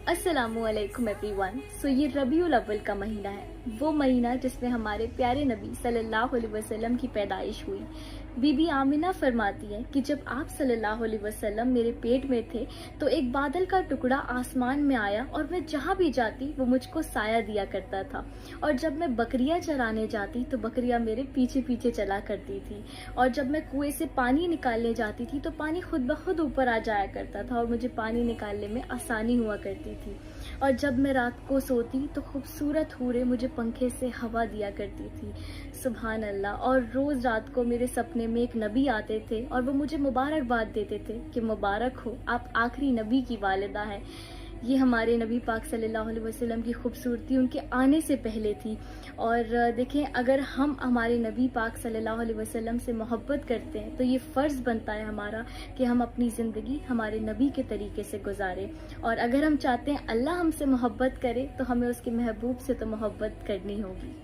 अस्सलामुअलैकुम एवरीवन। ये रबीउल अव्वल का महीना है, वो महीना जिसमें हमारे प्यारे नबी सल्लल्लाहु अलैहि वसल्लम की पैदाइश हुई। बीबी आमिना फरमाती है कि जब आप सल्लल्लाहु अलैहि वसल्लम मेरे पेट में थे तो एक बादल का टुकड़ा आसमान में आया और मैं जहाँ भी जाती वो मुझको साया दिया करता था। और जब मैं बकरियां चराने जाती तो बकरियां मेरे पीछे पीछे चला करती थी। और जब मैं कुएं से पानी निकालने जाती थी तो पानी खुद ब खुद ऊपर आ जाया करता था और मुझे पानी निकालने में आसानी हुआ करती थी। और जब मैं रात को सोती तो खूबसूरत हूरें मुझे पंखे से हवा दिया करती थी। सुभान अल्लाह। और रोज़ रात को मेरे सपने में एक नबी आते थे और वो मुझे मुबारकबाद देते थे कि मुबारक हो, आप आखिरी नबी की वालिदा है। ये हमारे नबी पाक सल्लल्लाहु अलैहि वसल्लम की खूबसूरती उनके आने से पहले थी। और देखें, अगर हम हमारे नबी पाक सल्लल्लाहु अलैहि वसल्लम से मोहब्बत करते हैं तो ये फ़र्ज़ बनता है हमारा कि हम अपनी ज़िंदगी हमारे नबी के तरीके से गुजारें। और अगर हम चाहते हैं अल्लाह हमसे मोहब्बत करे तो हमें उसके महबूब से तो मोहब्बत करनी होगी।